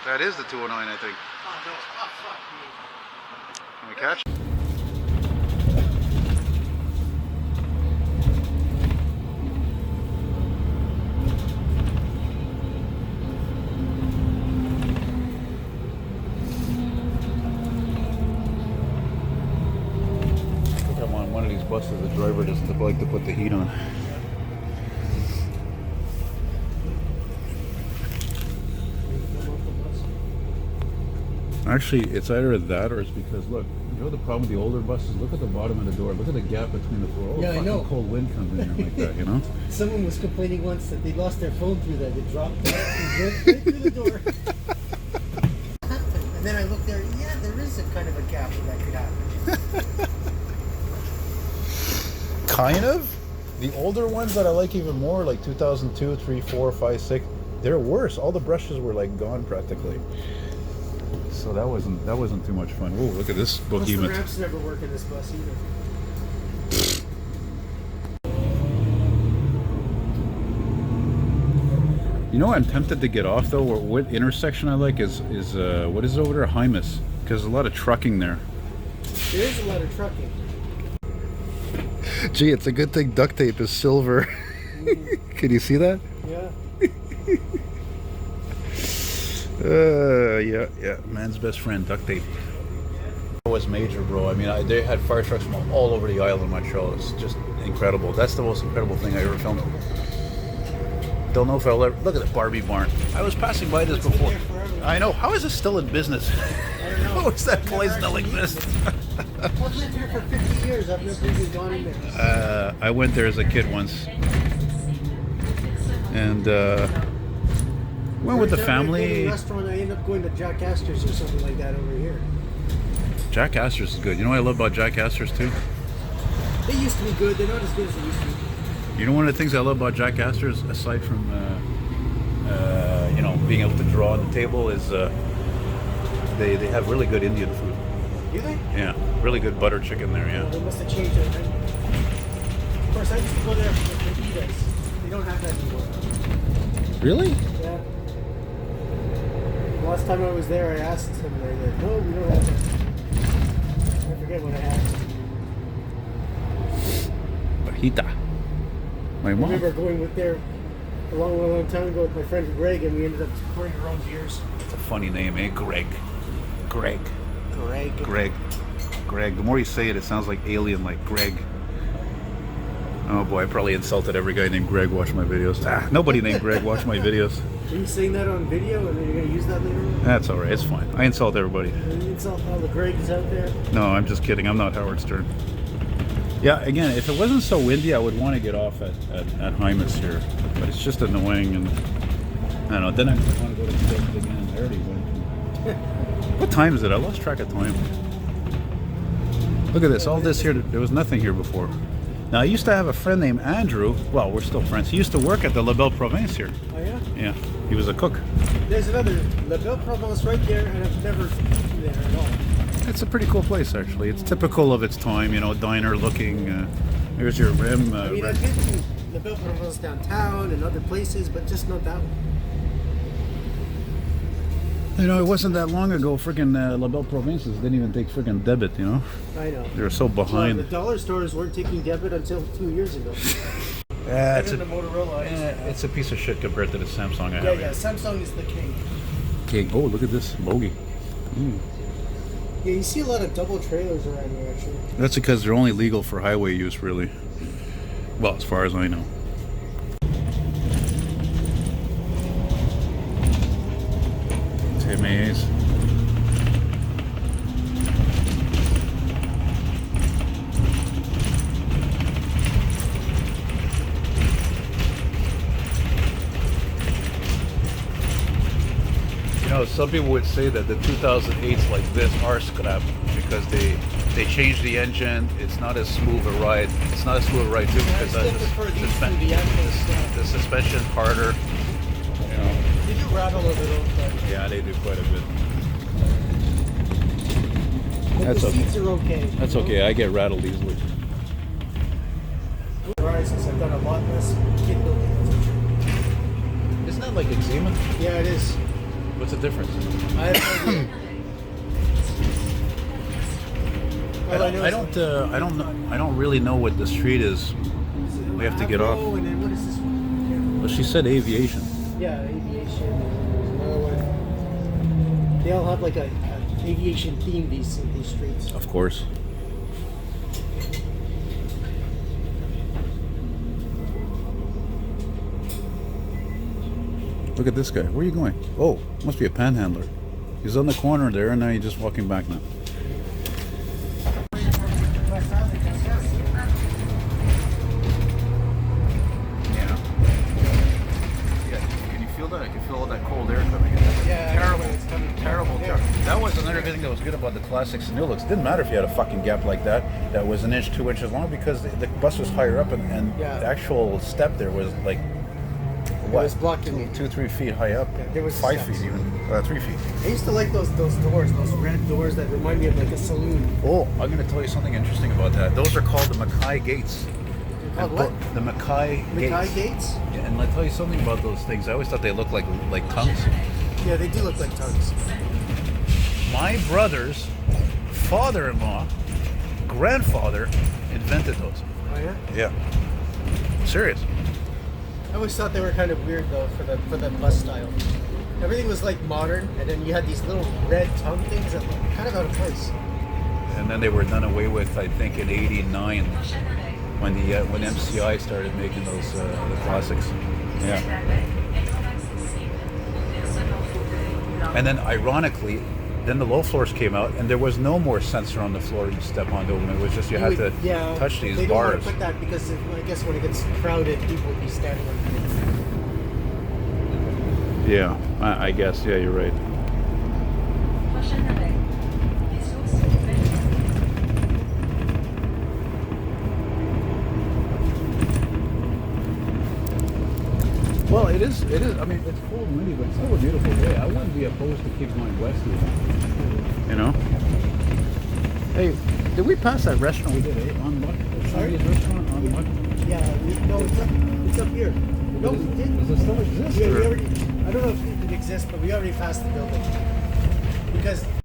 That is the 209, I think. Oh, no. Oh, fuck me. Can we catch? I think I'm on one of these buses. The driver doesn't like to put the heat on. Actually, it's either that or it's because, look, you know the problem with the older buses? Look at the bottom of the door. Look at the gap between the floor. Oh, Yeah, I know. Cold wind comes in there like that, you know? Someone was complaining once that they lost their phone through that. They dropped it and went right through the door. And then I looked there, yeah, there is a kind of a gap where that could happen. Kind of. The older ones that I like even more, like 2002, 3, 4, 5, 6, they're worse. All the brushes were like gone practically. So that wasn't too much fun. Whoa, look at this boogie. The ramps never work in this bus either. You know, I'm tempted to get off though. What intersection I like is what is it over there, Hymas? Because there's a lot of trucking there. There is a lot of trucking. Gee, it's a good thing duct tape is silver. Can you see that? Yeah. Yeah. Man's best friend, duct tape. It was major, bro. I mean, they had fire trucks from all over the island in Montreal. It's just incredible. That's the most incredible thing I ever filmed. Don't know if I'll ever... Look at the Barbie barn. I was passing by this before. I know. How is it still in business? I don't know. How is that place still exist? I've lived here for 50 years. I've never even gone in there. I went there as a kid once. And... went with the family. Restaurant, I end up going to Jack Astor's or something like that over here. Jack Astor's is good. You know what I love about Jack Astor's too? They used to be good. They're not as good as they used to be. You know, one of the things I love about Jack Astor's, aside from you know, being able to draw on the table, is they have really good Indian food. Do they? Yeah, really good butter chicken there. Yeah. They must have changed it. Of course, I used to go there for the fajitas. They don't have that anymore. Really? Yeah. Last time I was there, I asked them. They're like, "No, we don't have it." I forget what I asked. Fajita. My I mom. remember going with there a long time ago with my friend Greg, and we ended up pouring our own beers. It's a funny name, eh? Greg. Greg. The more you say it, it sounds like alien, like Greg. Oh boy, I probably insulted every guy named Greg watching my videos. Nobody named Greg watching my videos. Are you saying that on video, and then you're going to use that later on? That's alright, it's fine. I insult everybody. You insult all the Gregs out there? No, I'm just kidding. I'm not Howard Stern. Yeah, again, if it wasn't so windy, I would want to get off at Hymas here. But it's just annoying, and I don't know. Then I want to go to the again. I already went. What time is it? I lost track of time. Look at this. All this here, there was nothing here before. Now, I used to have a friend named Andrew. Well, we're still friends. He used to work at the La Belle Province here. Oh, yeah? Yeah, he was a cook. There's another La Belle Province right there, and I've never been there at all. It's a pretty cool place, actually. It's typical of its time, you know, diner looking. Here's your rim. I mean, I've been to La Belle Province downtown and other places, but just not that one. You know, it wasn't that long ago. Freaking La Belle Provinces didn't even take freaking debit, you know? I know. They were so behind. Well, the dollar stores weren't taking debit until 2 years ago. Yeah, it's the Montreal. it's a piece of shit compared to the Samsung I have. Yeah, Samsung is the king. Okay. Oh, look at this bogey. Yeah, you see a lot of double trailers around here, actually. That's because they're only legal for highway use, really. Well, as far as I know. Timmy's. You know, some people would say that the 2008s like this are scrap because they changed the engine. It's not as smooth a ride. It's not as smooth a ride too because the suspension harder. You know. They do rattle a little, but Yeah, they do quite a bit. the seats are okay. That's okay. I get rattled easily. Rises, I've got a lot less kid building. Isn't that that like eczema? Yeah, it is. What's the difference? I have no idea. I don't really know what the street is. We have to get off. And then what is this one? Well, she said aviation. Yeah, aviation. There's another one. They all have like a aviation theme, these streets. Of course. Look at this guy. Where are you going? Oh, must be a panhandler. He's on the corner there, and now he's just walking back now. Yeah. Can you feel that? I can feel all that cold air coming in. Yeah, Terrible. it's coming. Terrible. Yeah. That was another thing that was good about the classics new looks. Didn't matter if you had a fucking gap like that was an inch, 2 inches long, because the bus was higher up, and Yeah. the actual step there was like what? was blocking me. 2-3 feet high up. Yeah, there was 5 steps. feet even. 3 feet. I used to like those doors, those red doors that remind me of like a saloon. Oh, I'm going to tell you something interesting about that. Those are called the Mackay Gates. Called what? The Mackay Gates. Mackay Gates? Yeah, and I'll tell you something about those things. I always thought they looked like tongues. Yeah, they do look like tongues. My brother's father-in-law, grandfather, invented those. Oh yeah? Yeah. Serious. I always thought they were kind of weird though for the bus style. Everything was like modern, and then you had these little red tongue things that look kind of out of place. And then they were done away with, I think, in '89 when MCI started making those the classics. Yeah. And then, ironically, then the low floors came out, and there was no more sensor on the floor you step onto them. It was just you had to touch these they don't want bars. to put that because I guess when it gets crowded, people would be standing on it. Yeah, I guess. Yeah, you're right. Well, it is. I mean, it's cold and windy, but it's still a beautiful day. I wouldn't be opposed to keep going west even. You know? Hey, did we pass that restaurant we did, on Luck? The Sorry? Chinese restaurant on Luck? Yeah, no, it's up here. No, we did. Does it still exist? Yeah, or- we already, I don't know if it exists, but we already passed the building. Because